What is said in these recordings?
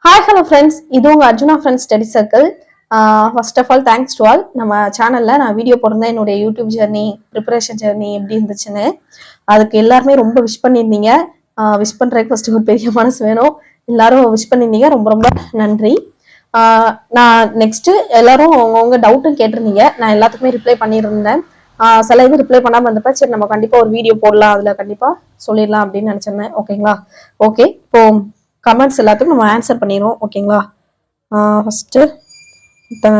Hi hello friends, இது உங்கள் Arjuna friends study circle. First of all thanks to all. நம்ம சேனலில் நான் வீடியோ போட்டிருந்தேன், என்னுடைய யூடியூப் ஜர்னி, ப்ரிப்பரேஷன் ஜர்னி எப்படி இருந்துச்சுன்னு. அதுக்கு எல்லாருமே ரொம்ப விஷ் பண்ணியிருந்தீங்க. விஷ் பண்ணுறதுக்கு ஃபஸ்ட்டு ஒரு பெரிய மனசு வேணும். எல்லாரும் விஷ் பண்ணியிருந்தீங்க, ரொம்ப ரொம்ப நன்றி. நான் நெக்ஸ்ட்டு எல்லாரும் அவங்கவுங்க டவுட்டும் கேட்டிருந்தீங்க. நான் எல்லாத்துக்குமே ரிப்ளை பண்ணியிருந்தேன். சில இது ரிப்ளை பண்ணாமல் இருந்தப்ப சரி நம்ம கண்டிப்பாக ஒரு வீடியோ போடலாம், அதில் கண்டிப்பாக சொல்லிடலாம் அப்படின்னு நினச்சிருந்தேன். ஓகேங்களா? ஓகே, இப்போ கமெண்ட்ஸ் எல்லாத்துக்கும் நம்ம ஆன்சர் பண்ணிடுவோம். ஓகேங்களா? ஃபஸ்ட்டு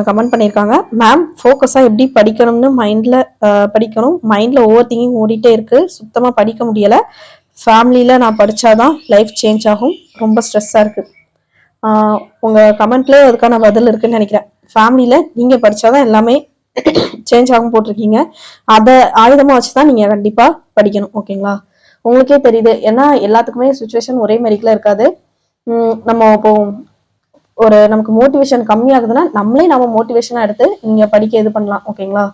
கமெண்ட் பண்ணியிருக்காங்க, மேம் ஃபோக்கஸாக எப்படி படிக்கணும்னு படிக்கணும், மைண்டில் ஓவர் திங்கிங் ஓடிட்டே இருக்குது, சுத்தமாக படிக்க முடியலை, ஃபேமிலியில் நான் படித்தாதான் லைஃப் சேஞ்ச் ஆகும், ரொம்ப ஸ்ட்ரெஸ்ஸாக இருக்குது. உங்கள் கமெண்ட்லேயே அதுக்கான பதில் இருக்குன்னு நினைக்கிறேன். ஃபேமிலியில் நீங்கள் படித்தாதான் எல்லாமே சேஞ்ச் ஆகும் போட்டிருக்கீங்க. அதை ஆயுதமாக வச்சு தான் நீங்கள் கண்டிப்பாக படிக்கணும். ஓகேங்களா? உங்களுக்கே தெரியுது, ஏன்னா எல்லாத்துக்குமே சுச்சுவேஷன் ஒரே மாதிரிக்கெலாம் இருக்காது. நம்ம இப்போ நமக்கு மோட்டிவேஷன் கம்மியாகுதுன்னா நம்ம மோட்டிவேஷனா எடுத்து நீங்க படிக்க இது பண்ணலாம். ஓகேங்களா?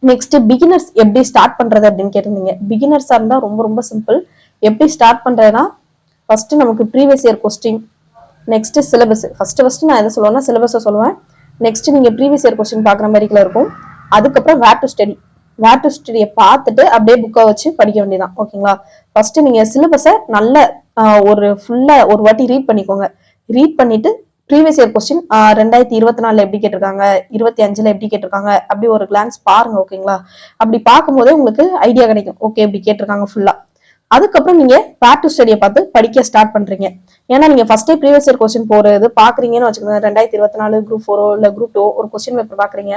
நெக்ஸ்ட் பிகினர்ஸ் எப்படி ஸ்டார்ட் பண்றது அப்படின்னு கேட்டிருந்தீங்க. பிகினர்ஸா இருந்தா ரொம்ப ரொம்ப சிம்பிள். எப்படி ஸ்டார்ட் பண்றதுன்னா, ஃபர்ஸ்ட் நமக்கு previous year question, next syllabus. First நான் எதை சொல்லுவேன்னா சிலபஸை சொல்லுவேன். நெக்ஸ்ட் நீங்க ப்ரீவியஸ் இயர் கொஸ்டின் பாக்குற மாதிரிக்குள்ள இருக்கும். அதுக்கப்புறம் வேர் டு ஸ்டடியை பார்த்துட்டு அப்படியே புக்கை வச்சு படிக்க வேண்டியதான். ஓகேங்களா? ஃபர்ஸ்ட் நீங்க சிலபஸை நல்ல ஒரு வாட்டி ரீட் பண்ணிக்கோங்க. ரீட் பண்ணிட்டு ப்ரீவியஸ் இயர் கொஸ்டின் 2024 எப்படி கேட்டிருக்காங்க, 25 எப்படி கேட்டிருக்காங்க, அப்படி ஒரு கிளான்ஸ் பாருங்க. ஓகேங்களா? அப்படி பார்க்கும்போதே உங்களுக்கு ஐடியா கிடைக்கும், ஓகே இப்படி கேட்டிருக்காங்க ஃபுல்லா. அதுக்கப்புறம் நீங்க பேர் டு ஸ்டடியை பார்த்து படிக்க ஸ்டார்ட் பண்றீங்க. ஏன்னா நீங்க ஃபர்ஸ்டே ப்ரீவியஸ் இயர் கொஸ்டின் போறது பாக்குறீங்கன்னு வச்சுக்கோங்க. 2024 குரூப் 4 இல்ல குரூப் 2 ஒரு கொஸ்டின் பேப்பர் பாக்குறீங்க.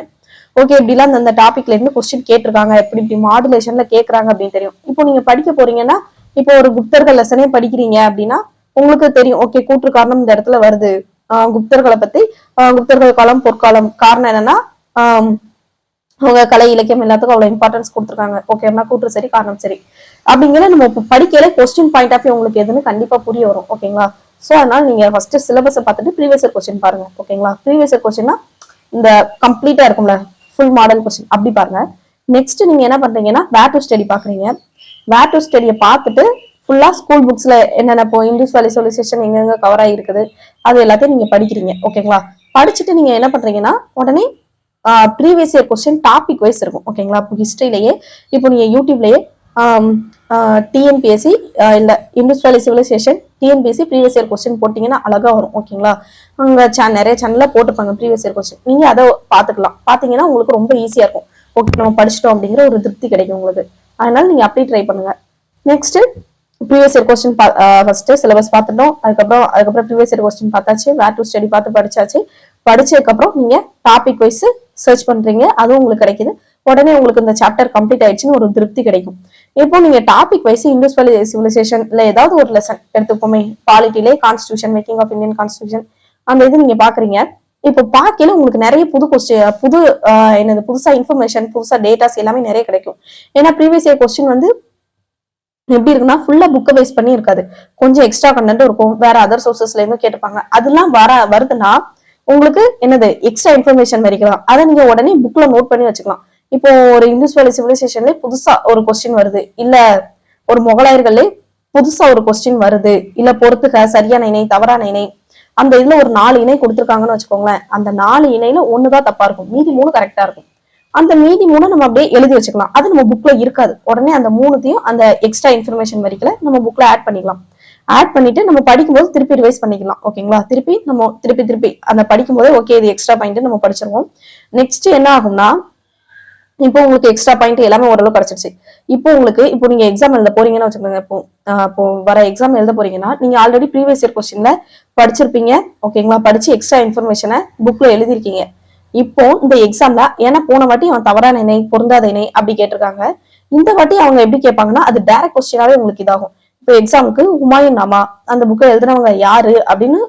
ஓகே, இப்படிலாம் அந்த டாபிக்ல இருந்து கொஸ்டின் கேட்டிருக்காங்க, இப்படி மாடுலேஷன்ல கேட்கறாங்க அப்படின்னு தெரியும். இப்போ நீங்க படிக்க போறீங்கன்னா, இப்போ ஒரு குப்தர்கள் லெசனே படிக்கிறீங்க அப்படின்னா உங்களுக்கு தெரியும், ஓகே கூற்று காரணம் இந்த இடத்துல வருது. குப்தர்களை பத்தி, குப்தர்கள் காலம் பொற்காலம், காரணம் என்னன்னா அவங்க கலை இலக்கியம் எல்லாத்துக்கும் அவ்வளவு இம்பார்ட்டன்ஸ் கொடுத்துருக்காங்க. ஓகேனா கூற்று சரி காரணம் சரி அப்படிங்கிற நம்ம படிக்கல கொஸ்டின் பாயிண்ட் ஆஃப் வியூ உங்களுக்கு எதுன்னு கண்டிப்பா புரிய வரும். ஓகேங்களா? ஸோ அதனால நீங்க ஃபர்ஸ்ட் சிலபஸை பார்த்துட்டு ப்ரீவியஸ் இயர் கொஸ்டின் பாருங்க. ஓகேங்களா? ப்ரீவியஸ் இயர் கொஸ்டின்னா இந்த கம்ப்ளீட்டா இருக்கும்ல, ஃபுல் மாடல் கொஸ்டின் அப்படி பாருங்க. நெக்ஸ்ட் நீங்க என்ன பண்றீங்கன்னா வேர் டு ஸ்டடி பாக்குறீங்க. வேர் டு ஸ்டடியை பார்த்துட்டு ஃபுல்லா ஸ்கூல் புக்ஸ்ல என்னென்ன இப்போ இங்கிலீஷ் வேல்யூஷன் எங்கெங்க கவர் ஆகிருக்குது அது எல்லாத்தையும் நீங்க படிக்கிறீங்க. ஓகேங்களா? படிச்சுட்டு நீங்க என்ன பண்றீங்கன்னா உடனே previous year question topic wise இருக்கும். ஓகேங்களா? இப்போ ஹிஸ்டரியிலேயே இப்போ நீங்க யூடியூப்லயே டிஎன்பிஎஸ்சி இல்ல English value civilisation TNPSC previous year question போட்டீங்கன்னா அழகா வரும். ஓகேங்களா? அங்க நிறைய சேனல்ல போட்டுப்பாங்க ப்ரீவியஸ் இயர் கொஸ்டின், நீங்க அதை பாத்துக்கலாம். பாத்தீங்கன்னா உங்களுக்கு ரொம்ப ஈஸியா இருக்கும். ஓகே நம்ம படிச்சிட்டோம் அப்படிங்கிற ஒரு திருப்தி கிடைக்கும் உங்களுக்கு. அதனால நீங்க அப்படி ட்ரை பண்ணுங்க. Next previous year question first syllabus பார்த்துட்டோம். அதுக்கப்புறம் ப்ரீவியஸ் இயர் கொஸ்டின் பார்த்தாச்சு, வேர் டு ஸ்டடி பார்த்து படிச்சாச்சு. படிச்சதுக்கப்புறம் நீங்க டாபிக் வைஸ் சர்ச் பண்றீங்க, அதுவும் உங்களுக்கு கிடைக்குது. உடனே உங்களுக்கு இந்த சாப்டர் கம்ப்ளீட் ஆயிடுச்சுன்னு ஒரு திருப்தி கிடைக்கும். இப்போ நீங்க topic wise English value civilization இல்ல ஏதாவது ஒரு லெசன் எடுத்துப்போமே, பாலிட்டிலே constitution, making of Indian constitution, அந்த இது நீங்க பாக்குறீங்க. இப்போ பார்க்கல உங்களுக்கு நிறைய புதுசா இன்ஃபர்மேஷன், புதுசா டேட்டாஸ் எல்லாமே நிறைய கிடைக்கும். ஏன்னா ப்ரீவியஸ் இயர் கொஸ்டின் வந்து எப்படி இருக்குன்னா ஃபுல்லா புக்கை பேஸ் பண்ணி இருக்காது, கொஞ்சம் எக்ஸ்ட்ரா கண்டென்ட் இருக்கும், வேற அதர் சோர்சஸ்ல இருந்து கேட்டுப்பாங்க. அதெல்லாம் வருதுன்னா உங்களுக்கு என்னது எக்ஸ்ட்ரா இன்ஃபர்மேஷன் வரைக்கலாம். அதை நீங்க உடனே புக்ல நோட் பண்ணி வச்சுக்கலாம். இப்போ ஒரு இங்கிலீஷ் வேல்யூ சிவிலைசேஷன்ல புதுசா ஒரு கொஸ்டின் வருது, இல்ல ஒரு முகலாயர்களே புதுசா ஒரு கொஸ்டின் வருது, இல்ல பொறுத்துக சரியான இணை தவறான இணை, அந்த இதுல ஒரு 4 இணை கொடுத்துருக்காங்கன்னு வச்சுக்கோங்களேன். அந்த 4 இணையில ஒண்ணுதான் தப்பா இருக்கும், மீதி 3 கரெக்டா இருக்கும். அந்த மீதி 3 நம்ம அப்படியே எழுதி வச்சுக்கலாம். அது நம்ம புக்ல இருக்காது. உடனே அந்த 3த்தையும் அந்த எக்ஸ்ட்ரா இன்ஃபர்மேஷன் வரைக்கும் நம்ம புக்ல ஆட் பண்ணிக்கலாம். ஆட் பண்ணிட்டு நம்ம படிக்கும்போது திருப்பி ரிவைஸ் பண்ணிக்கலாம். ஓகேங்களா? திருப்பி அந்த படிக்கும் போதே ஓகே இது எக்ஸ்ட்ரா பாயிண்ட் நம்ம படிச்சிருவோம். நெக்ஸ்ட் என்ன ஆகும்னா, இப்போ உங்களுக்கு எக்ஸ்ட்ரா பாயிண்ட் எல்லாமே ஓரளவு கிடைச்சிருச்சு. இப்போ நீங்க எக்ஸாம் எழுத போறீங்கன்னு வச்சுக்கோங்க. இப்போ வர எக்ஸாம் எழுத போறீங்கன்னா நீங்க ஆல்ரெடி ப்ரீவியஸ் இயர் கொஸ்டின்ல படிச்சிருப்பீங்க. ஓகேங்களா? படிச்சு எக்ஸ்ட்ரா இன்ஃபர்மேஷனை புக்ல எழுதிருக்கீங்க. இப்போ இந்த எக்ஸாம்ல ஏன்னா போன வாட்டி அவன் தவறான இணை, பொருந்தாத இணை அப்படி கேட்டிருக்காங்க. இந்த வாட்டி அவங்க எப்படி கேட்பாங்கன்னா அது டைரக்ட் கொஸ்டினாவே உங்களுக்கு இதாகும். இப்போ எக்ஸாமுக்கு ஹுமாயூன் நாமா அந்த புக்கை எழுதுனவங்க யாரு அப்படின்னு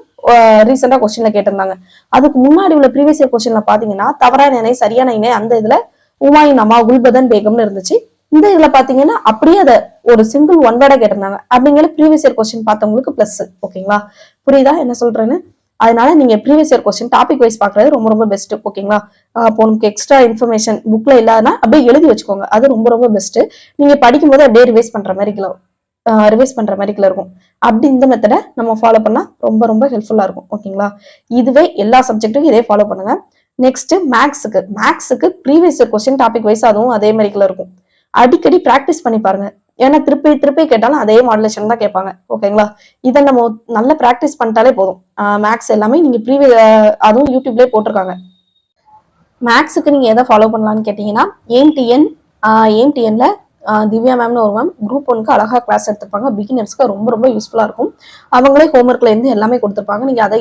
ரீசெண்டா கொஸ்டின்ல கேட்டிருந்தாங்க. அதுக்கு முன்னாடி உள்ள ப்ரீவியஸ் இயர் கொஸ்டின்ல பாத்தீங்கன்னா தவறான இணை, சரியான இணை, அந்த இதுல ஹுமாயூன் நாமா, குல்பதன் பேகம்னு இருந்துச்சு. இந்த இதுல பாத்தீங்கன்னா அப்படியே அதை ஒரு சிங்கிள் ஒன் வேர்டா கேட்டிருந்தாங்க. அப்படிங்கிற ப்ரீவியஸ் இயர் கொஸ்டின் பார்த்தவங்களுக்கு பிளஸ். ஓகேங்களா? புரியுதா என்ன சொல்றேன்னு? அதனால நீங்க previous year question topic wise பாக்குறது ரொம்ப ரொம்ப பெஸ்ட். ஓகேங்களா? அப்போ உங்களுக்கு எக்ஸ்ட்ரா இன்ஃபர்மேஷன் புக்ல இல்லாதனா அப்படியே எழுதி வச்சுக்கோங்க, அது ரொம்ப ரொம்ப பெஸ்ட். நீங்க படிக்கும் போது அப்படியே ரிவைஸ் பண்ற மாதிரி இருக்கலாம். ரிவைஸ் பண்ற மாதிரிக்குள்ள இருக்கும். அப்படி இந்த மெத்தடை நம்ம ஃபாலோ பண்ணா ரொம்ப ரொம்ப ஹெல்ப்ஃபுல்லா இருக்கும். ஓகேங்களா? இதுவே எல்லா சப்ஜெக்ட்டுக்கும் இதே ஃபாலோ பண்ணுங்க. நெக்ஸ்ட் மேக்ஸுக்கு ப்ரீவியஸ் கொஸ்டின் டாபிக் வைஸ் அதுவும் அதே மாதிரிக்குள்ள இருக்கும். அடிக்கடி ப்ராக்டிஸ் பண்ணி பாருங்க. ஏன்னா திருப்பி திருப்பி கேட்டாலும் அதே மாடுலேஷன் தான் கேட்பாங்க. ஓகேங்களா? இதை நம்ம நல்ல ப்ராக்டிஸ் பண்ணிட்டாலே போதும். மேக்ஸ் எல்லாமே நீங்க அதுவும் யூடியூப்லேயே போட்டிருக்காங்க. மேக்ஸுக்கு நீங்க எதை ஃபாலோ பண்ணலாம்னு கேட்டீங்கன்னா ஏஎம்டிஎன்ல திவ்யா மேம்னு ஒரு மேம் குரூப் 1க்கு அழகா கிளாஸ் எடுத்திருப்பாங்க. பிகினர்ஸ்க்கு ரொம்ப ரொம்ப யூஸ்ஃபுல்லா இருக்கும். அவங்களே ஹோம்ஒர்க்ல இருந்து எல்லாமே கொடுத்துருப்பாங்க. நீங்க அதை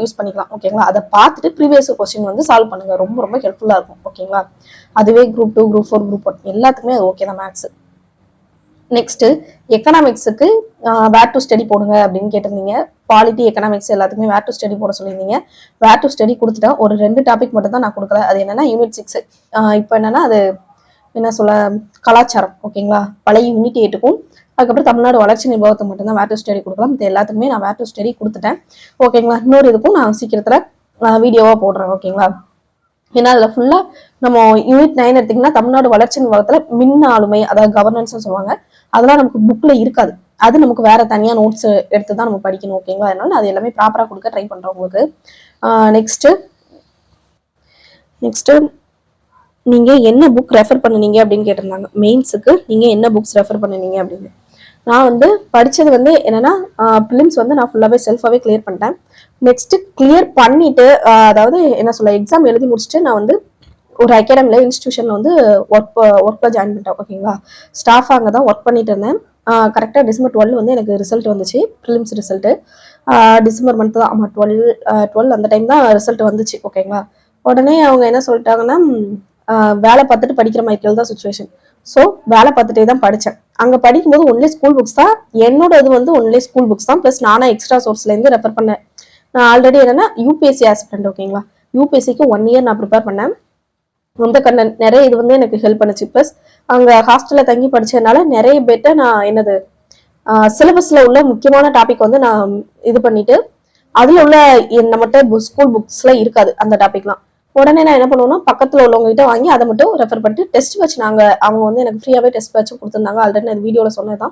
யூஸ் பண்ணிக்கலாம். ஓகேங்களா? அதை பார்த்துட்டு ப்ரீவியஸ் கொஸ்டின் வந்து சால்வ் பண்ணுங்க. ரொம்ப ரொம்ப ஹெல்ப்ஃபுல்லா இருக்கும். ஓகேங்களா? அதுவே குரூப் 2, குரூப் 4, குரூப் 1 எல்லாத்துக்குமே அது ஓகே தான் மேக்ஸ். நெக்ஸ்ட் எக்கனாமிக்ஸுக்கு வேர் டு ஸ்டடி போடுங்க அப்படின்னு கேட்டிருந்தீங்க. பாலிட்டி, எக்கனாமிக்ஸ் எல்லாத்துக்குமே வேர் டு ஸ்டடி போட சொல்லியிருந்தீங்க. வேர் டு ஸ்டடி கொடுத்துட்டேன். ஒரு 2 டாபிக் மட்டும் தான் நான் கொடுக்கல. அது என்னன்னா யூனிட் 6. இப்போ என்னன்னா அது என்ன சொல்ல, கலாச்சாரம். ஓகேங்களா? பழைய யூனிட் 8க்கும் அதுக்கப்புறம் தமிழ்நாடு வளர்ச்சி நிர்வாகத்தை மட்டும்தான் வேர் டு ஸ்டடி கொடுக்கலாம். இது எல்லாத்துக்குமே நான் வேர் டு ஸ்டடி கொடுத்துட்டேன். ஓகேங்களா? இன்னொரு இதுக்கும் நான் சீக்கிரத்துல வீடியோவா போடுறேன். ஓகேங்களா? ஏன்னா அதுல ஃபுல்லா நம்ம யூனிட் 9 எடுத்தீங்கன்னா தமிழ்நாடு வளர்ச்சி நிர்வாகத்துல மின் ஆளுமை, அதாவது கவர்னன்ஸ் சொல்லுவாங்க. அதெல்லாம் நமக்கு புக்ல இருக்காது. அது நமக்கு வேற தனியா நோட்ஸ் எடுத்து தான் நம்ம படிக்கணும். ஓகேங்களா? அதனால அது எல்லாமே ப்ராப்பரா கொடுக்க ட்ரை பண்றோம் உங்களுக்கு. நெக்ஸ்ட் நீங்க என்ன புக் ரெஃபர் பண்ணுனீங்க அப்படின்னு கேட்டிருந்தாங்க. மெயின்ஸுக்கு நீங்க என்ன புக்ஸ் ரெஃபர் பண்ணுனீங்க அப்படின்னு. நான் வந்து படிச்சது வந்து என்னன்னா பிலிம்ஸ் வந்து நான் ஃபுல்லாவே செல்ஃபாவே கிளியர் பண்ணிட்டேன். நெக்ஸ்ட் கிளியர் பண்ணிட்டு அதாவது என்ன சொல்ல, எக்ஸாம் எழுதி முடிச்சுட்டு நான் வந்து ஒரு அகாடமில இன்ஸ்டிடியூஷன்ல வந்து ஒர்க்ல ஜாயின் பண்ணிட்டேன். ஓகேங்களா? ஸ்டாஃப் அங்கே தான் ஒர்க் பண்ணிட்டு இருந்தேன். கரெக்டாக டிசம்பர் 12 வந்து எனக்கு ரிசல்ட் வந்துச்சு. ப்ரிலிம்ஸ் ரிசல்ட்டு டிசம்பர் மந்த் தான். ஆமாம், 12 அந்த டைம் தான் ரிசல்ட் வந்துச்சு. ஓகேங்களா? உடனே அவங்க என்ன சொல்லிட்டாங்கன்னா, வேலை பார்த்துட்டு படிக்கிற மாதிரி தான் சுச்சுவேஷன். ஸோ வேலை பார்த்துட்டே தான் படித்தேன். அங்கே படிக்கும்போது ஒன்லி ஸ்கூல் புக்ஸ் தான். என்னோட இது வந்து ஒன்லி ஸ்கூல் புக்ஸ் தான். ப்ளஸ் நானா எக்ஸ்ட்ரா சோர்ஸ்லேருந்து ரெஃபர் பண்ணேன். நான் ஆல்ரெடி என்னன்னா யூபிஎஸ்சி ஆஸ்பிரண்ட். ஓகேங்களா? யூபிஎஸ்சிக்கு 1 இயர் நான் ப்ரிப்பேர் பண்ணேன். ரொம்ப நிறைய இது வந்து எனக்கு ஹெல்ப் பண்ணுச்சு. ப்ளஸ் அங்கே ஹாஸ்டலில் தங்கி படிச்சதுனால நிறைய பேர்ட்ட நான் என்னது சிலபஸ்ல உள்ள முக்கியமான டாபிக் வந்து நான் இது பண்ணிட்டு, அதுல உள்ள நம்மகிட்ட ஸ்கூல் புக்ஸ்ல இருக்காது அந்த டாபிக்லாம். உடனே நான் என்ன பண்ணுவேன்னா பக்கத்துல உள்ளவங்க கிட்ட வாங்கி அதை மட்டும் ரெஃபர் பண்ணிட்டு டெஸ்ட் வச்சு அவங்க வந்து எனக்கு ஃப்ரீயாவே டெஸ்ட் வச்சு கொடுத்துருந்தாங்க. ஆல்ரெடி நான் வீடியோல சொன்னதான்.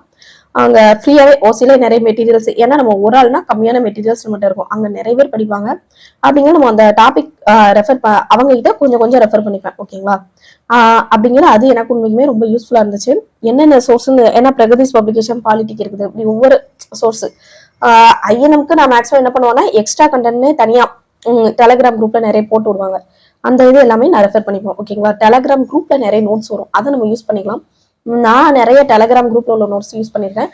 அங்க ஃப்ரீயாவே ஓசில நிறைய மெட்டீரியல்ஸ், ஏன்னா நம்ம ஒரு ஆள்னா கம்மியான மெட்டீரியல்ஸ் மட்டும் இருக்கும். அங்க நிறைய பேர் படிப்பாங்க. அப்படிங்கிற நம்ம அந்த டாபிக் ரெஃபர் அவங்க கிட்ட கொஞ்சம் கொஞ்சம் ரெஃபர் பண்ணிப்பேன். ஓகேங்களா? அப்படிங்கிற அது எனக்கு உண்மைக்குமே ரொம்ப யூஸ்ஃபுல்லா இருந்துச்சு. என்னென்ன சோர்ஸ், ஏன்னா பிரகதீஷ் பப்ளிகேஷன், பாலிட்டிக் இருக்குது. இப்படி ஒவ்வொரு சோர்ஸ். ஐஎன்எம்க்கு நான் மேக்ஸிமம் என்ன பண்ணுவேன்னா எக்ஸ்ட்ரா கண்டென்ட்னே தனியா டெலகிராம் குரூப்ல நிறைய போட்டு விடுவாங்க. அந்த இது எல்லாமே நான் ரெஃபர் பண்ணிப்போம். ஓகேங்களா? டெலகிராம் குரூப்ல நிறைய நோட்ஸ் வரும். அதை நம்ம யூஸ் பண்ணிக்கலாம். நான் நிறைய டெலகிராம் குரூப்ல உள்ள நோட்ஸ் யூஸ் பண்ணிருக்கேன்.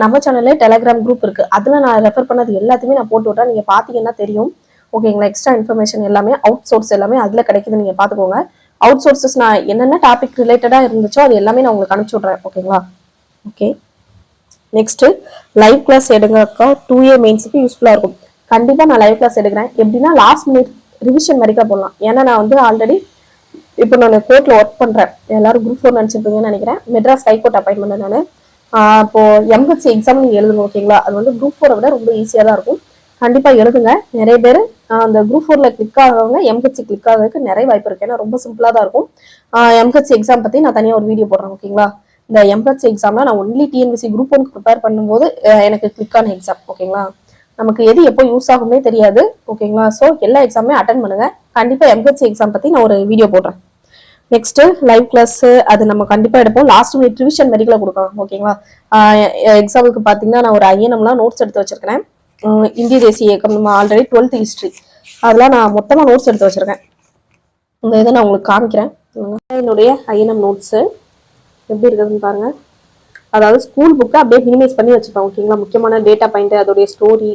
நம்ம சேனல்ல டெலகிராம் குரூப் இருக்கு. அதுல நான் ரெஃபர் பண்ணது எல்லாத்தையுமே நான் போட்டு விட்டேன். நீங்க பாத்தீங்கன்னா தெரியும். ஓகேங்களா? எக்ஸ்ட்ரா இன்ஃபர்மேஷன் எல்லாமே, அவுட் சோர்ஸ் எல்லாமே அதுல கிடைக்குது. நீங்க பாத்துக்கோங்க. அவுட் சோர்சஸ் நான் என்னென்ன டாபிக் ரிலேட்டடா இருந்துச்சோ அது எல்லாமே நான் உங்களுக்கு அனுப்பிச்சு விட்றேன். ஓகேங்களா? ஓகே. நெக்ஸ்ட் லைவ் கிளாஸ் எடுங்க அக்கா. 2A மெயின்ஸுக்கு யூஸ்ஃபுல்லா இருக்கும். கண்டிப்பா நான் லைவ் கிளாஸ் எடுக்கிறேன். எப்படின்னா லாஸ்ட் மினிட் ரிவிஷன் வரைக்கும் போடலாம். ஏன்னா நான் வந்து ஆல்ரெடி இப்போ நான் கோர்ட்ல ஒர்க் பண்றேன். எல்லாரும் குரூப் 4 நினைச்சிருப்பீங்கன்னு நினைக்கிறேன். மெட்ராஸ் ஹைகோர்ட் அப்பாயின்மெண்ட் நான். இப்போ எம்ஹெச்சி எக்ஸாம் நீங்க எழுதணும். ஓகேங்களா? அது வந்து குரூப் 4 விட ரொம்ப ஈஸியா தான் இருக்கும். கண்டிப்பா எழுதுங்க. நிறைய பேர் அந்த குரூப் 4ல கிளிக் ஆகிறவங்க எம்ஹெச்சி கிளிக் ஆகிறதுக்கு நிறைய வாய்ப்பு இருக்கு. ஏன்னா ரொம்ப சிம்பிளா தான் இருக்கும். எம்ஹெச்சி எக்ஸாம் பத்தி நான் தனியா ஒரு வீடியோ போடுறேன். ஓகேங்களா? இந்த எம்ஹெச்சி எக்ஸாம்ல நான் ஒன்லி டிஎன்பிசி குரூப் 1 ப்ரிப்பேர் பண்ணும்போது எனக்கு கிளிக் ஆன எக்ஸாம். ஓகேங்களா? நமக்கு எது எப்போ யூஸ் ஆகும்னே தெரியாது. ஓகேங்களா? ஸோ எல்லா எக்ஸாமே அட்டன் பண்ணுங்க. கண்டிப்பா எம்ஹெச்சி எக்ஸாம் பத்தி நான் ஒரு வீடியோ போடுறேன். நெக்ஸ்ட் லைவ் கிளாஸ் அது நம்ம கண்டிப்பா எடுப்போம். லாஸ்ட் மினிட் ரிவிஷன் வரைக்கும் கொடுக்கலாம். ஓகேங்களா? எக்ஸாமுக்கு பாத்தீங்கன்னா நான் ஒரு ஐஎன்எம்லாம் நோட்ஸ் எடுத்து வச்சிருக்கேன். இந்திய தேசிய இயக்கம், நம்ம ஆல்ரெடி 12th ஹிஸ்டரி அதெல்லாம் நான் மொத்தமா நோட்ஸ் எடுத்து வச்சிருக்கேன். இந்த இதை நான் உங்களுக்கு காமிக்கிறேன். என்னுடைய ஐஎன்எம் நோட்ஸ் எப்படி இருக்குதுன்னு பாருங்க. அதாவது ஸ்கூல் புக்கை அப்படியே மினிமைஸ் பண்ணி வச்சிருப்பேன். ஓகேங்களா? முக்கியமான டேட்டா பாயிண்ட், அதோடைய ஸ்டோரி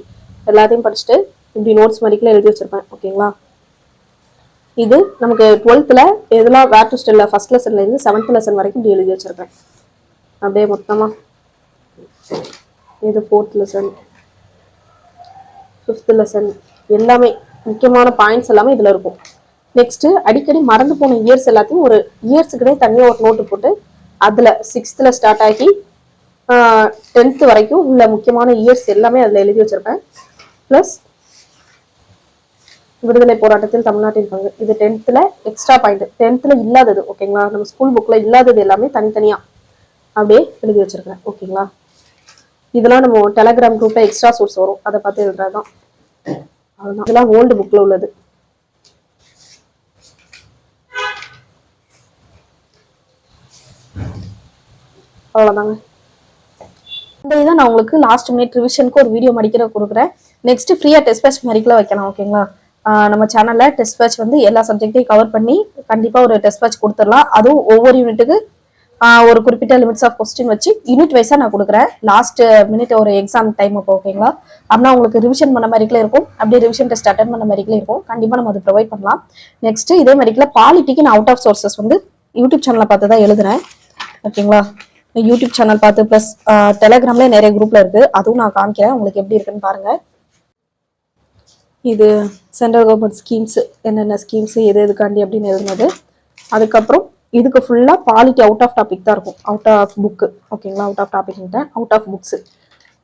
எல்லாத்தையும் படிச்சுட்டு இப்படி நோட்ஸ் மாதிரிக்குள்ள எழுதி வச்சிருப்பேன். ஓகேங்களா? இது நமக்கு 12th எதெல்லாம் வேர் டு ஸ்டெல்ல ஃபர்ஸ்ட் லெசன்ல இருந்து 7th லெசன் வரைக்கும் இப்படி எழுதி வச்சிருக்கேன். அப்படியே மொத்தமா இது 4th லெசன், 5th லெசன் எல்லாமே முக்கியமான பாயிண்ட்ஸ் எல்லாமே இதுல இருக்கும். நெக்ஸ்ட் அடிக்கடி மறந்து போன இயர்ஸ் எல்லாத்தையும் ஒரு இயர்ஸுக்குனே தனியாக ஒரு நோட்டு போட்டு அதுல 6th ஸ்டார்ட் ஆகி 10th வரைக்கும் உள்ள முக்கியமான இயர்ஸ் எல்லாமே அதுல எழுதி வச்சிருப்பேன். பிளஸ் விடுதலை போராட்டத்தில் தமிழ்நாட்டின் பங்கு, இது 10th எக்ஸ்ட்ரா பாயிண்ட். 10th இல்லாதது. ஓகேங்களா? நம்ம ஸ்கூல் புக்ல இல்லாதது எல்லாமே தனித்தனியா அப்படியே எழுதி வச்சிருக்கேன். ஓகேங்களா? இதெல்லாம் நம்ம டெலகிராம் குரூப்ல எக்ஸ்ட்ரா சோர்ஸ் வரும், அதை பார்த்து எழுதுறதுதான். அவ்வளவுதான். இதெல்லாம் ஓல்டு புக்ல உள்ளது. அவ்வளவுதாங்க. இந்த இதை நான் உங்களுக்கு லாஸ்ட் மினிட் ரிவிஷனுக்கு ஒரு வீடியோ மடிக்கிற கொடுக்குறேன். நெக்ஸ்ட் ஃப்ரீயா டெஸ்ட் பேட்ச் மாதிரிலாம் வைக்கலாம். ஓகேங்களா? நம்ம சேனல்ல டெஸ்ட் பேட்ச் வந்து எல்லா சப்ஜெக்டையும் கவர் பண்ணி கண்டிப்பா ஒரு டெஸ்ட் பேட்ச் கொடுத்துடலாம். அதுவும் ஒவ்வொரு யூனிட்டுக்கு ஒரு குறிப்பிட்ட லிமிட்ஸ் ஆஃப் கொஸ்டின் வச்சு யூனிட் வைஸா நான் கொடுக்குறேன். லாஸ்ட் மினிட் ஒரு எக்ஸாம் டைம் அப்போ. ஓகேங்களா? அப்படின்னா உங்களுக்கு ரிவிஷன் பண்ண மாதிரிக்கே இருக்கும், அப்படியே ரிவிஷன் டெஸ்ட் அட்டன் பண்ண மாதிரிக்கே இருக்கும். கண்டிப்பா நம்ம அது ப்ரொவைட் பண்ணலாம். நெக்ஸ்ட் இதே மாதிரிக்கல பாலிட்டிக்கு நான் அவுட் ஆஃப் சோர்சஸ் வந்து யூடியூப் சேனல்ல பார்த்து தான் எழுதுறேன். ஓகேங்களா? யூடியூப் சேனல் பார்த்து பிளஸ் டெலிகிராம்ல நிறைய குரூப்ல இருக்கு, அதுவும் நான் காமிக்கிறேன் உங்களுக்கு எப்படி இருக்குன்னு பாருங்க. இது சென்ட்ரல் கவர்மெண்ட் ஸ்கீம்ஸ், என்னென்ன ஸ்கீம்ஸ் எது எதுக்காண்டி அப்படின்னு எழுதுனது. அதுக்கப்புறம் இதுக்கு ஃபுல்லா பாலிட்டி அவுட் ஆஃப் டாபிக் தான் இருக்கும், அவுட் ஆஃப் புக்கு. ஓகேங்களா? Out of topic, out of books.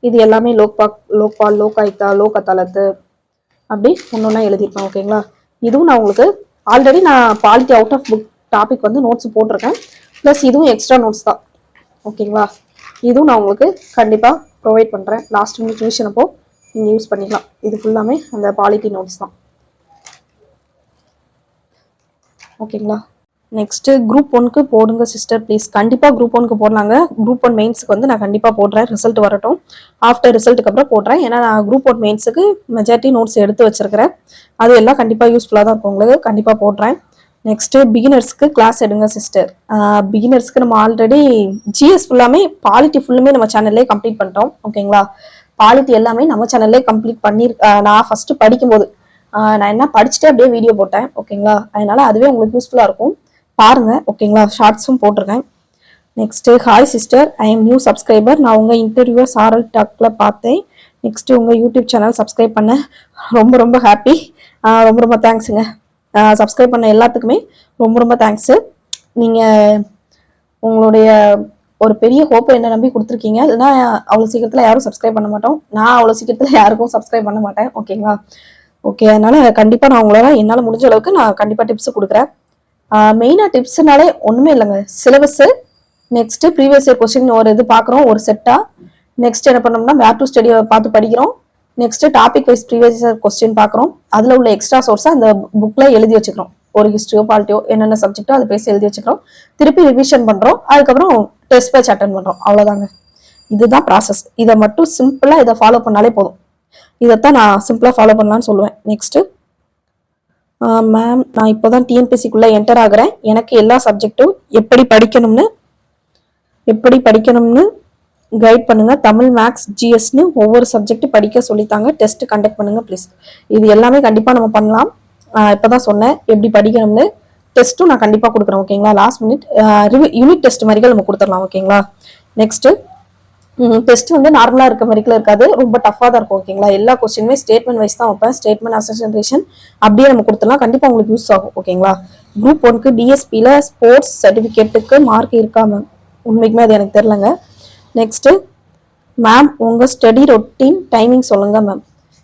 இது எல்லாமே லோக்பால், லோகாயுக்தா, லோக் அதாலத்து அப்படி ஒன்னொன்னா எழுதியிருப்பேன். ஓகேங்களா? இதுவும் நான் உங்களுக்கு ஆல்ரெடி நான் polity out of book topic வந்து நோட்ஸ் போட்டிருக்கேன், பிளஸ் இதுவும் எக்ஸ்ட்ரா நோட்ஸ் தான். ஓகேங்களா? இதுவும் நான் உங்களுக்கு கண்டிப்பா ப்ரொவைட் பண்றேன். லாஸ்ட் மினிட் ரிவிஷன் அப்போ நீங்க யூஸ் பண்ணிக்கலாம். இது ஃபுல்லாமே அந்த பாலிட்டி நோட்ஸ் தான். ஓகேங்களா? நெக்ஸ்ட் குரூப் 1க்கு போடுங்க சிஸ்டர் ப்ளீஸ். கண்டிப்பா குரூப் 1க்கு போடலாங்க. குரூப் 1 மெயின்ஸ்க்கு வந்து நான் கண்டிப்பா போடுறேன், ரிசல்ட் வரட்டும். ஆஃப்டர் ரிசல்ட்டுக்கு அப்புறம் போடுறேன். ஏன்னா நான் குரூப் 1 மெயின்ஸுக்கு மெஜாரிட்டி நோட்ஸ் எடுத்து வச்சிருக்கிறேன். அது எல்லாம் கண்டிப்பா யூஸ்ஃபுல்லா தான் இருக்கும் உங்களுக்கு. கண்டிப்பா போடுறேன். நெக்ஸ்ட் பிகினர்ஸ்க்கு கிளாஸ் எடுங்க சிஸ்டர். பிகினர்ஸ்க்கு நம்ம ஆல்ரெடி ஜிஎஸ் ஃபுல்லாமே பாலிட்டி ஃபுல்லுமே நம்ம சேனல்லே கம்ப்ளீட் பண்ணிட்டோம். ஓகேங்களா? பாலிட்டி எல்லாமே நம்ம சேனல்லே கம்ப்ளீட் பண்ணி நான் ஃபர்ஸ்ட் படிக்கும்போது நான் என்ன படிச்சுட்டு அப்படியே வீடியோ போட்டேன். ஓகேங்களா? அதனால அதுவே உங்களுக்கு யூஸ்ஃபுல்லா இருக்கும், பாருங்க. ஓகேங்களா? ஷார்ட்ஸும் போட்டிருக்கேன். Next hi sister, I am new subscriber. நான் உங்க இன்டர்வியூ சாரல் டாக்ல பார்த்தேன். நெக்ஸ்ட் உங்க யூடியூப் சேனல் சப்ஸ்கிரைப் பண்ண ரொம்ப ரொம்ப ஹாப்பி. ரொம்ப ரொம்ப தேங்க்ஸுங்க. சப்ஸ்கிரைப் பண்ண எல்லாத்துக்குமே ரொம்ப ரொம்ப தேங்க்ஸ். நீங்க உங்களுடைய ஒரு பெரிய ஹோப்பை என்ன நம்பி கொடுத்துருக்கீங்க. இல்லைன்னா அவ்வளோ சீக்கிரத்துல யாரும் சப்ஸ்கிரைப் பண்ண மாட்டோம். நான் அவ்வளோ சீக்கிரத்துல யாருக்கும் சப்ஸ்கிரைப் பண்ண மாட்டேன். ஓகேங்களா? ஓகே, அதனால கண்டிப்பா நான் உங்களால என்னால முடிஞ்ச அளவுக்கு நான் கண்டிப்பா டிப்ஸ் கொடுக்குறேன். மெயினா டிப்ஸ்னாலே ஒண்ணுமே இல்லைங்க. Syllabus, next previous year question ஒரு இது பாக்குறோம் ஒரு செட்டா. நெக்ஸ்ட் என்ன பண்ணோம்னா வேர் டு ஸ்டடி பார்த்து படிக்கிறோம். Next topic wise previous year question பாக்குறோம். அதுல உள்ள எக்ஸ்ட்ரா சோர்ஸா அந்த புக்ல எழுதி வச்சுக்கிறோம். ஒரு ஹிஸ்டரியோ பாலிட்டியோ என்னென்ன சப்ஜெக்டோ அதை பேசி எழுதி வச்சுக்கிறோம். திருப்பி ரிவிஷன் பண்றோம். அதுக்கப்புறம் டெஸ்ட் பேட்ச் அட்டன் பண்றோம். அவ்வளவுதாங்க. இதுதான் ப்ராசஸ். இதை மட்டும் சிம்பிளா இதை ஃபாலோ பண்ணாலே போதும். இதைத்தான் நான் சிம்பிளா ஃபாலோ பண்ணலாம்னு சொல்லுவேன். நெக்ஸ்ட் மேம், நான் இப்போதான் டிஎன்பிஎஸ்சிக்குள்ள என்டர் ஆகுறேன். எனக்கு எல்லா சப்ஜெக்டும் எப்படி படிக்கணும்னு கைட் பண்ணுங்க. தமிழ், மேக்ஸ், ஜிஎஸ்னு ஒவ்வொரு சப்ஜெக்ட் படிக்க சொல்லித்தாங்க. டெஸ்ட் கண்டக்ட் பண்ணுங்க ப்ளீஸ். இது எல்லாமே கண்டிப்பா நம்ம பண்ணலாம். இப்பதான் சொன்னேன் எப்படி படிக்கணும்னு. டெஸ்ட்டும் நான் கண்டிப்பா கொடுக்குறேன். ஓகேங்களா? லாஸ்ட் மினிட் யூனிட் டெஸ்ட் மாதிரி நம்ம கொடுத்துடலாம். ஓகேங்களா? நெக்ஸ்ட் டெஸ்ட் வந்து நார்மலா இருக்க மாதிரிலாம் இருக்காது, ரொம்ப டஃபா தான் இருக்கும். ஓகேங்களா? எல்லா கொஸ்டினுமே ஸ்டேட்மெண்ட் வைஸ் தான் வைப்பேன். ஸ்டேட்மெண்ட், அசன்ட்ரேஷன் அப்படியே நம்ம கொடுத்துடலாம். கண்டிப்பா உங்களுக்கு யூஸ் ஆகும். ஓகேங்களா? குரூப் 1க்கு டிஎஸ்பியில் ஸ்போர்ட்ஸ் சர்டிஃபிகேட்டுக்கு மார்க் இருக்கா மேம்? உண்மைக்குமே அது எனக்கு தெரிலங்க. நெக்ஸ்ட் மேம், உங்க ஸ்டடி ரொட்டீன் டைமிங் சொல்லுங்க மேம்.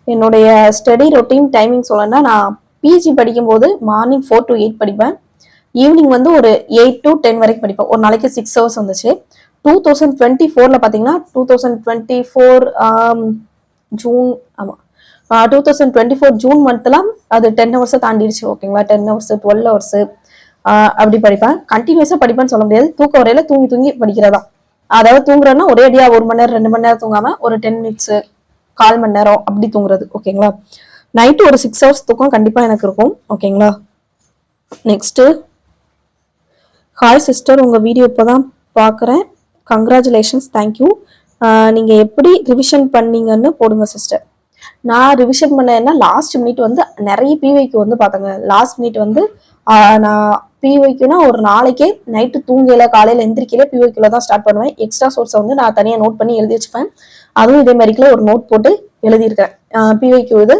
என்னுடைய ஸ்டடி ரொட்டீன் டைமிங் சொல்லணும்னா, நான் பிஜி படிக்கும்போது மார்னிங் 4 to 8 படிப்பேன். ஈவினிங் வந்து ஒரு 8 to 10 வரைக்கும் படிப்பேன். ஒரு நாளைக்கு 6 hours வந்துச்சு. 2024 பாத்தீங்கன்னா 2024 ஜூன், ஆமா 2024 ஜூன் மந்த்லாம் அது 10 hours தாண்டிடுச்சு. ஓகேங்களா? 10 hours 12 hours அப்படி படிப்பேன். கண்டினியூஸா படிப்பேன்னு சொல்ல முடியாது. தூக்க வரையில தூங்கி தூங்கி படிக்கிறதா. அதாவது தூங்குறேன்னா ஒரே அடியா 1 மணி நேரம் 2 மணி நேரம் தூங்காம ஒரு 10 minutes 1/4 மணி நேரம் அப்படி தூங்குறது. ஓகேங்களா? நைட்டு ஒரு 6 hours தூக்கம் கண்டிப்பா எனக்கு இருக்கும். ஓகேங்களா? நெக்ஸ்ட் ஹாய் சிஸ்டர், உங்க வீடியோ இப்போதான் பாக்குறேன். Congratulations, thank you. நீங்க எப்படி ரிவிஷன் பண்ணீங்கன்னு போடுங்க சிஸ்டர். நான் ரிவிஷன் பண்ணேன்னா லாஸ்ட் மினிட் வந்து நிறைய பிவைக்கு வந்து பார்த்தேங்க. லாஸ்ட் மினிட் வந்து நான் பிவைக்குனா ஒரு நாளைக்கே நைட்டு தூங்கல காலையில எந்திரிக்கல பிவைக்குள்ள தான் ஸ்டார்ட் பண்ணுவேன். எக்ஸ்ட்ரா சோர்ஸை வந்து நான் தனியாக நோட் பண்ணி எழுதி வச்சுப்பேன். அதுவும் இதே மாதிரிக்குள்ள ஒரு நோட் போட்டு எழுதியிருக்கேன். பிவைக்கு இது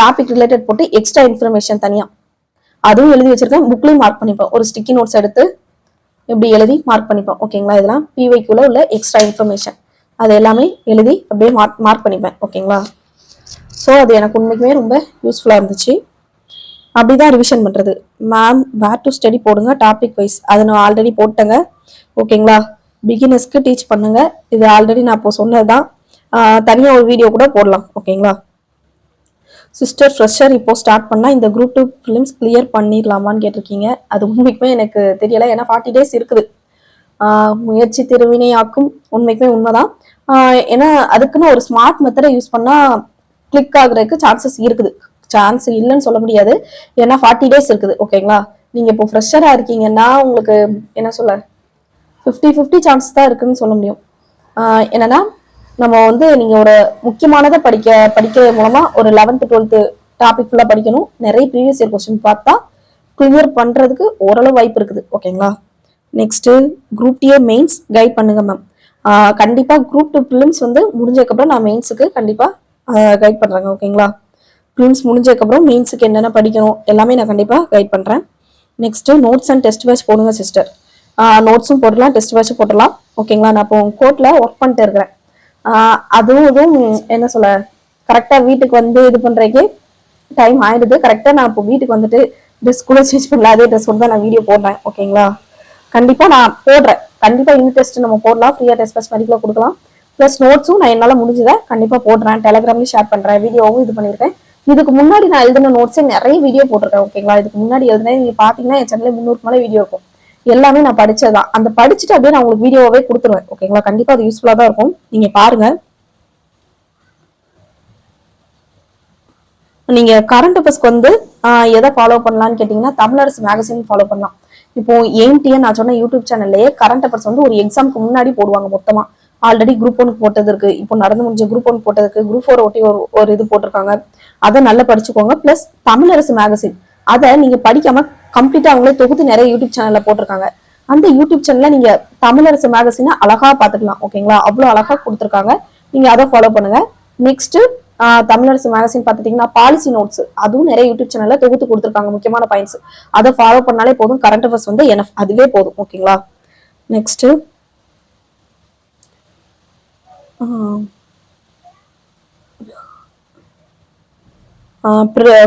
டாபிக் ரிலேட்டட் போட்டு எக்ஸ்ட்ரா இன்ஃபர்மேஷன் தனியா அதுவும் எழுதி வச்சிருக்கேன். புக்லையும் மார்க் பண்ணிப்பேன். ஒரு ஸ்டிக்கி நோட்ஸ் எடுத்து இப்படி எழுதி மார்க் பண்ணிப்பேன். ஓகேங்களா? இதெல்லாம் பிவைக்குள்ள உள்ள எக்ஸ்ட்ரா இன்ஃபர்மேஷன். அது எல்லாமே எழுதி அப்படியே மார்க் பண்ணிப்பேன். ஓகேங்களா? ஸோ அது எனக்கு உண்மைக்குமே ரொம்ப யூஸ்ஃபுல்லாக இருந்துச்சு. அப்படிதான் ரிவிஷன் பண்றது. மேம், வேர் டு ஸ்டடி போடுங்க டாபிக் வைஸ். அது நான் ஆல்ரெடி போட்டேங்க. ஓகேங்களா? பிகினர்ஸ்க்கு டீச் பண்ணுங்க. இது ஆல்ரெடி நான் இப்போ சொன்னதுதான். தனியாக ஒரு வீடியோ கூட போடலாம். ஓகேங்களா? சிஸ்டர் ஃப்ரெஷர் இப்போ ஸ்டார்ட் பண்ணால் இந்த குரூப் 2 ஃபிலிம்ஸ் கிளியர் பண்ணிடலாமான்னு கேட்டிருக்கீங்க. அது உண்மைக்குமே எனக்கு தெரியலை. ஏன்னா 40 டேஸ் இருக்குது. முயற்சி திருவினையாக்கும் உண்மைக்குமே உண்மைதான். ஏன்னா அதுக்குன்னு ஒரு ஸ்மார்ட் மெத்தடை யூஸ் பண்ணால் கிளிக் ஆகுறதுக்கு சான்சஸ் இருக்குது. சான்ஸ் இல்லைன்னு சொல்ல முடியாது. ஏன்னா 40 டேஸ் இருக்குது. ஓகேங்களா? நீங்கள் இப்போ ஃப்ரெஷராக இருக்கீங்கன்னா உங்களுக்கு என்ன சொல்ல 50-50 சான்ஸ் தான் இருக்குன்னு சொல்ல முடியும். என்னன்னா நம்ம வந்து நீங்க ஒரு முக்கியமானதை படிக்கிறது மூலமா ஒரு 11th 12th டாபிக் ஃபுல்லா படிக்கணும். நிறைய ப்ரீவியஸ் இயர் கொஸ்டின் பார்த்தா கிளியர் பண்றதுக்கு ஓரளவு வாய்ப்பு இருக்குது. ஓகேங்களா? Next group DA mains guide பண்ணுங்க மேம். கண்டிப்பா குரூப் 2 பிலிம்ஸ் வந்து முடிஞ்சதுக்கப்புறம் நான் மெயின்ஸுக்கு கண்டிப்பா கைட் பண்றேங்க. ஓகேங்களா? பிலிம்ஸ் முடிஞ்சதுக்கப்புறம் மெயின்ஸுக்கு என்னென்ன படிக்கணும் எல்லாமே நான் கண்டிப்பா கைட் பண்றேன். Next notes and test batch போடுங்க சிஸ்டர். நோட்ஸும் போடலாம், டெஸ்ட் பேட்சும் போடலாம். ஓகேங்களா? நான் இப்போ கோர்ட்ல ஒர்க் பண்ணிட்டு இருக்கிறேன். அதுவும் என்ன சொல்ல கரெக்டா வீட்டுக்கு வந்து இது பண்றதுக்கே டைம் ஆயிடுது. கரெக்டா நான் இப்போ வீட்டுக்கு வந்துட்டு ட்ரெஸ் கூட சேஞ்ச் பண்ணல, அதே ட்ரெஸ் கூட தான் நான் வீடியோ போடுறேன். ஓகேங்களா? கண்டிப்பா நான் போடுறேன். கண்டிப்பா யூனிட் டெஸ்ட் நம்ம போடலாம், ஃப்ரீயா டெஸ்ட் பேட்ச் மாதிரி கூட கொடுக்கலாம். பிளஸ் நோட்ஸும் நான் என்னால முடிஞ்சதை கண்டிப்பா போடுறேன். டெலிகிராம்லயும் ஷேர் பண்றேன், வீடியோவும் இது பண்ணிருக்கேன். இதுக்கு முன்னாடி நான் எழுதின நோட்ஸே நிறைய வீடியோ போட்டிருக்கேன். ஓகேங்களா? இதுக்கு முன்னாடி எழுதினேன் நீங்க பாத்தீங்கன்னா என் சேனல்ல 300 மேலே வீடியோ இருக்கும். எல்லாமே நான் படிச்சதுதான். அந்த படிச்சுட்டு அப்படியே நான் உங்களுக்கு வீடியோவே கொடுத்துருவேன். ஓகேங்களா? கண்டிப்பா அது யூஸ்ஃபுல்லா தான் இருக்கும். நீங்க பாருங்க. நீங்க கரண்ட் அஃபேர்ஸ்க்கு வந்து எதை ஃபாலோ பண்ணலாம்னு கேட்டீங்கன்னா தமிழரசு மேகசின் ஃபாலோ பண்ணலாம். இப்போ ஏன்டிஎன் நான் சொன்ன யூடியூப் சேனல்லையே கரண்ட் அஃபேர்ஸ் வந்து ஒரு எக்ஸாமுக்கு முன்னாடி போடுவாங்க மொத்தமா. ஆல்ரெடி குரூப் 1 போட்டது இருக்கு, இப்போ நடந்து முடிஞ்ச குரூப் 1 போட்டதுக்கு குரூப் 4 ஒட்டி ஒரு இது போட்டிருக்காங்க. அதை நல்லா படிச்சுக்கோங்க. பிளஸ் தமிழரசு மேகசின் அதை நீங்க படிக்காம கம்ப்ளீட்டா அவங்களே தொகுத்து நிறைய யூடியூப் சேனல்ல போட்டிருக்காங்க. அந்த யூடியூப் சேனல்ல நீங்க தமிழரசு மேகசினை அழகா பாத்துக்கலாம். ஓகேங்களா? அவ்வளவு அழகா கொடுத்துருக்காங்க. நீங்க அதை ஃபாலோ பண்ணுங்க. நெக்ஸ்ட் தமிழரசு மேகசின் பார்த்துட்டீங்கன்னா பாலிசி நோட்ஸ் அதுவும் நிறைய யூடியூப் சேனல்ல தொகுத்து கொடுத்துருக்காங்க முக்கியமான பாயிண்ட்ஸ். அதை ஃபாலோ பண்ணாலே போதும். கரண்ட் அஃபேர்ஸ் வந்து எனக்கு அதுவே போதும். ஓகேங்களா? Next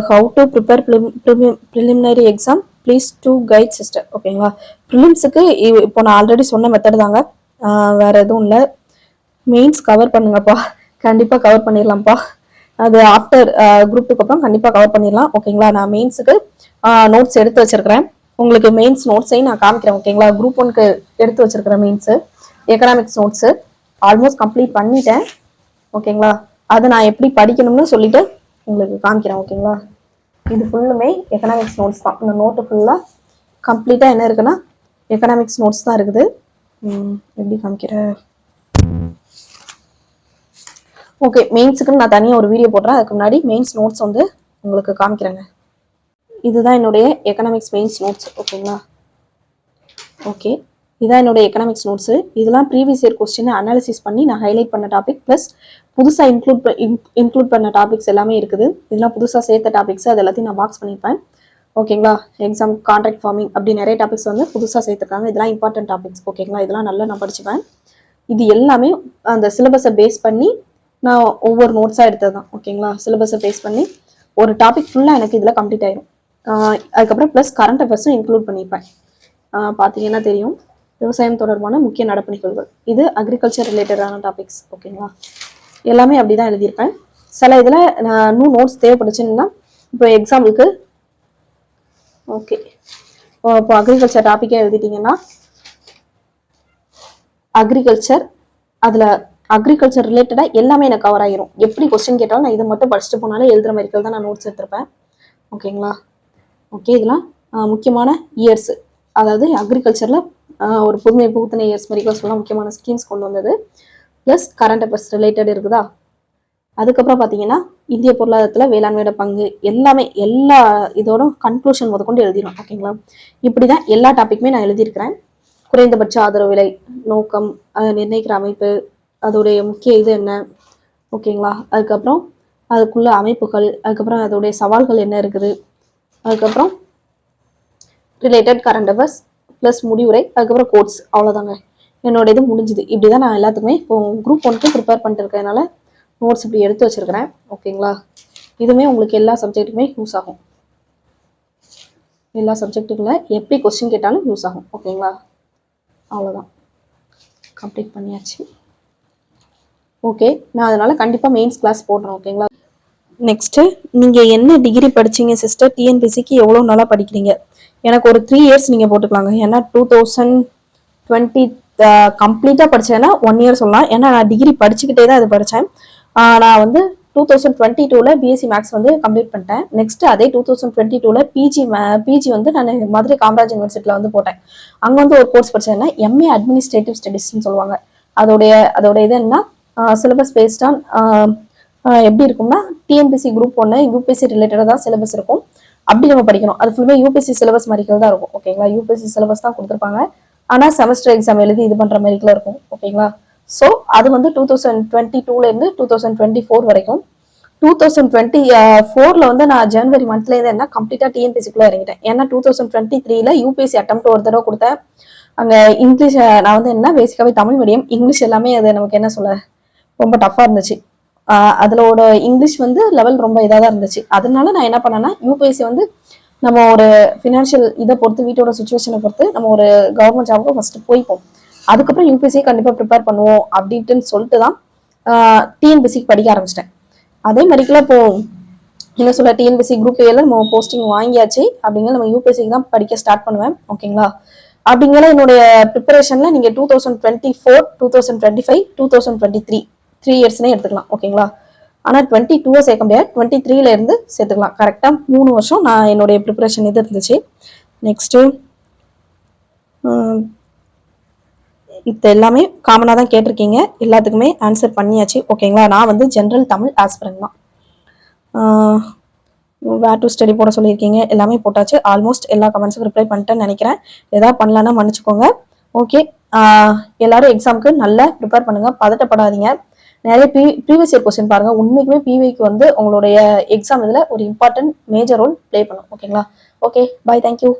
how to prepare preliminary exam please to guide sister. ஓகேங்களா? ப்ரிலிம்ஸுக்கு இப்போ நான் ஆல்ரெடி சொன்ன மெத்தட் தாங்க, வேற எதுவும் இல்லை. மெயின்ஸ் கவர் பண்ணுங்கப்பா, கண்டிப்பா கவர் பண்ணிடலாம்ப்பா. அது ஆஃப்டர் குரூப் 2க்கு அப்புறம் கண்டிப்பா கவர் பண்ணிடலாம். ஓகேங்களா? நான் மெயின்ஸுக்கு நோட்ஸ் எடுத்து வச்சிருக்கிறேன். உங்களுக்கு மெயின்ஸ் நோட்ஸையும் நான் காமிக்கிறேன். ஓகேங்களா? குரூப் 1க்கு எடுத்து வச்சிருக்கிறேன் mains economics notes almost complete பண்ணிட்டேன். ஓகேங்களா? அதை நான் எப்படி படிக்கணும்னு சொல்லிட்டு உங்களுக்கு காமிக்கிறேன். ஓகேங்களா? இது ஃபுல்லுமே எக்கனாமிக்ஸ் நோட்ஸ் தான். இந்த நோட்டு ஃபுல்லா கம்ப்ளீட்டா என்ன இருக்குன்னா எக்கனாமிக்ஸ் நோட்ஸ் தான் இருக்குது. எப்படி காமிக்கிறேன்? ஓகே, மெயின்ஸுக்குன்னு நான் தனியாக ஒரு வீடியோ போடுறேன். அதுக்கு முன்னாடி மெயின்ஸ் நோட்ஸ் வந்து உங்களுக்கு காமிக்கிறேங்க. இதுதான் என்னுடைய எக்கனாமிக்ஸ் மெயின்ஸ் நோட்ஸ். ஓகேங்களா? ஓகே, இதான் என்னுடைய எக்கனாமிக்ஸ் நோட்ஸு. இதெல்லாம் ப்ரீவியஸ் இயர் கொஸ்டினை அனாலிசிஸ் பண்ணி நான் ஹைலைட் பண்ண டாபிக் ப்ளஸ் புதுசாக இன்க்ளூட் பண்ண டாபிக்ஸ் எல்லாமே இருக்குது. இதெல்லாம் புதுசாக சேர்த்த டாபிக்ஸ், அது எல்லாத்தையும் நான் பாக்ஸ் பண்ணியிருப்பேன். ஓகேங்களா? எக்ஸாம் கான்ட்ராக்ட் ஃபார்மிங் அப்படி நிறைய டாபிக்ஸ் வந்து புதுசாக சேர்த்துருக்காங்க. இதெல்லாம் இம்பார்ட்டன்ட் டாபிக்ஸ். ஓகேங்களா? இதெல்லாம் நல்லா நான் படிச்சுப்பேன். இது எல்லாமே அந்த சிலபஸை பேஸ் பண்ணி நான் ஒவ்வொரு நோட்ஸாக எடுத்தது தான். ஓகேங்களா? சிலபஸை பேஸ் பண்ணி ஒரு டாபிக் ஃபுல்லாக எனக்கு இதில் கம்ப்ளீட் ஆயிடும். அதுக்கப்புறம் ப்ளஸ் கரண்ட் அஃபேர்ஸும் இன்க்ளூட் பண்ணியிருப்பேன். பார்த்தீங்கன்னா தெரியும், விவசாயம் தொடர்பான முக்கிய நடப்பு நிகழ்வுகள், இது அக்ரிகல்ச்சர் ரிலேட்டடான டாபிக்ஸ். ஓகேங்களா? எல்லாமே அப்படி தான் எழுதியிருப்பேன். சில இதில் இன்னும் நோட்ஸ் தேவைப்படுச்சுன்னா இப்போ எக்ஸாம்பிளுக்கு ஓகே இப்போ அக்ரிகல்ச்சர் டாப்பிக்கே எழுதிட்டீங்கன்னா அக்ரிகல்ச்சர் அதில் அக்ரிகல்ச்சர் ரிலேட்டடாக எல்லாமே எனக்கு கவர் ஆகிரும். எப்படி கொஸ்டின் கேட்டாலும் நான் இதை மட்டும் படிச்சுட்டு போனாலே எழுதுகிற மாதிரி தான் நான் நோட்ஸ் எடுத்திருப்பேன். ஓகேங்களா? ஓகே, இதெல்லாம் முக்கியமான இயர்ஸ், அதாவது அக்ரிகல்ச்சரில் ஒரு புதுமை புகுத்தின இயர்ஸ் மாதிரி சொல்லலாம். முக்கியமான ஸ்கீம்ஸ் கொண்டு வந்தது ப்ளஸ் கரண்ட் அஃபேர்ஸ் ரிலேட்டட் இருக்குதா. அதுக்கப்புறம் பார்த்தீங்கன்னா இந்திய பொருளாதாரத்தில் வேளாண்மையோட பங்கு எல்லாமே எல்லா இதோட கன்க்ளூஷன் முதற்கொண்டு எழுதிடும். ஓகேங்களா? இப்படி தான் எல்லா டாப்பிக்குமே நான் எழுதியிருக்கிறேன். குறைந்தபட்ச ஆதரவு விலை நோக்கம், அதை நிர்ணயிக்கிற அமைப்பு, அதோடைய முக்கிய இது என்ன, ஓகேங்களா? அதுக்கப்புறம் அதுக்குள்ள அமைப்புகள், அதுக்கப்புறம் அதோடைய சவால்கள் என்ன இருக்குது, அதுக்கப்புறம் ரிலேட்டட் கரண்ட் அஃபேர்ஸ் ப்ளஸ் முடிவுரை, அதுக்கப்புறம் கோட்ஸ். அவ்வளோதாங்க என்னோட இது முடிஞ்சுது. இப்படி தான் நான் எல்லாத்துக்குமே இப்போ குரூப் 1க்கு ப்ரிப்பேர் பண்ணிட்டு இருக்கறதுனால நோட்ஸ் இப்படி எடுத்து வச்சிருக்கிறேன். ஓகேங்களா? இதுவுமே உங்களுக்கு எல்லா சப்ஜெக்ட்டுக்குமே யூஸ் ஆகும். எல்லா சப்ஜெக்ட்டுக்குள்ள எப்படி கொஸ்டின் கேட்டாலும் யூஸ் ஆகும். ஓகேங்களா? அவ்வளோதான், கம்ப்ளீட் பண்ணியாச்சு. ஓகே, நான் அதனால கண்டிப்பா மெயின்ஸ் கிளாஸ் போடுறேன். ஓகேங்களா? நெக்ஸ்ட், நீங்க என்ன டிகிரி படிச்சீங்க சிஸ்டர்? டிஎன்பிசிக்கு எவ்வளவு நாளா படிக்கிறீங்க? எனக்கு ஒரு 3 இயர்ஸ் நீங்க போட்டுக்கலாங்க. ஏன்னா 2020 கம்ப்ளீட்டா படிச்சேன்னா 1 இயர் சொல்லலாம். ஏன்னா நான் டிகிரி படிச்சுக்கிட்டே தான் இது படித்தேன். நான் வந்து 2022ல பிஎஸ்சி மேக்ஸ் வந்து கம்ப்ளீட் பண்ணிட்டேன். நெக்ஸ்ட் அதே 2022ல பிஜி வந்து நான் மதுரை காமராஜ் யூனிவர்சிட்டியில் வந்து போட்டேன். அங்கே வந்து ஒரு கோர்ஸ் படிச்சேன்னா எம்ஏ அட்மினிஸ்ட்ரேட்டிவ் ஸ்டடிஸ்ன்னு சொல்லுவாங்க. அதோட இது என்ன, சிலபஸ் பேஸ்ட் ஆன் எப்படி இருக்கும்னா டிஎன்பிசி குரூப் 1 யூபிஎஸ்சி ரிலேட்டடாக தான் சிலபஸ் இருக்கும். அப்படி நம்ம படிக்கணும். அது ஃபுல்லுமே யூபிஎஸ்சி சிலபஸ் மாதிரிகள் தான் இருக்கும். ஓகேங்களா? யூபிஎஸ்சி சிலபஸ் தான் கொடுத்துருப்பாங்க. ஆனால் செமஸ்டர் எக்ஸாம் எழுதி இது பண்ணுற மாதிரிக்குள்ள இருக்கும். ஓகேங்களா? ஸோ அது வந்து 2022லேருந்து 2024 வரைக்கும். 2024ல வந்து நான் ஜனவரி மந்த்லேருந்து என்ன கம்ப்ளீட்டாக டிஎன்பிசிக்குள்ளே இறங்கிட்டேன். ஏன்னா 2023ல யூபிஎஸ்சி அட்டம் ஒரு தடவை கொடுத்தேன். அங்கே இங்கிலீஷ் நான் வந்து என்ன பேசிக்காவே தமிழ் மீடியம், இங்கிலீஷ் எல்லாமே அது நமக்கு என்ன சொல்ல ரொம்ப டஃப்பாக இருந்துச்சு. அதோட இங்கிலீஷ் வந்து லெவல் ரொம்ப இதாக தான் இருந்துச்சு. அதனால நான் என்ன பண்ணேன்னா யூபிஎஸ்சி வந்து நம்ம ஒரு ஃபினான்ஷியல் இதை பொறுத்து, வீட்டோட சுச்சுவேஷனை பொறுத்து நம்ம ஒரு கவர்மெண்ட் ஜாபுக்கு ஃபர்ஸ்ட் போய்ப்போம். அதுக்கப்புறம் யூபிஎஸ்சி கண்டிப்பாக ப்ரிப்பேர் பண்ணுவோம் அப்படின்ட்டு சொல்லிட்டு தான் டிஎன்பிசிக்கு படிக்க ஆரம்பிச்சிட்டேன். அதே மாதிரிக்குள்ள இப்போ என்ன சொல்ல, டிஎன்பிசி குரூப் ஏல நம்ம போஸ்டிங் வாங்கியாச்சு அப்படிங்கிற நம்ம யூபிஎஸ்சிக்கு தான் படிக்க ஸ்டார்ட் பண்ணுவேன். ஓகேங்களா? அப்படிங்கிற என்னுடைய ப்ரிப்பரேஷன்ல நீங்க 2024, 2025, 2023 3 இயர்ஸ்னே எடுத்துக்கலாம். ஓகேங்களா? ஆனா 22 சேர்க்க முடியாது, 23ல இருந்து சேர்த்துக்கலாம். கரெக்டா 3 வருஷம் நான் என்னுடைய ப்ரிப்பரேஷன் இது இருந்துச்சு. நெக்ஸ்ட், இது எல்லாமே காமனாக தான் கேட்டிருக்கீங்க. எல்லாத்துக்குமே ஆன்சர் பண்ணியாச்சு. ஓகேங்களா? நான் வந்து ஜென்ரல் தமிழ் ஆஸ்பிரண்ட் தான். வேர் டு ஸ்டடி போட சொல்லியிருக்கீங்க. எல்லாமே போட்டாச்சு. ஆல்மோஸ்ட் எல்லா கமெண்ட்ஸுக்கும் ரிப்ளை பண்ணிட்டேன்னு நினைக்கிறேன். எதாவது பண்ணலன்னா மன்னிச்சுக்கோங்க. ஓகே, எல்லாரும் எக்ஸாமுக்கு நல்லா ப்ரிப்பேர் பண்ணுங்க, பதட்டப்படாதீங்க. நிறைய ப்ரீவியஸ் இயர் கொஸ்டின் பாருங்க. உண்மைக்குமே பிவைக்கு வந்து உங்களுடைய எக்ஸாம் இதில் ஒரு இம்பார்ட்டன்ட் மேஜர் ரோல் ப்ளே பண்ணும். ஓகேங்களா? ஓகே, பாய், தேங்க்யூ.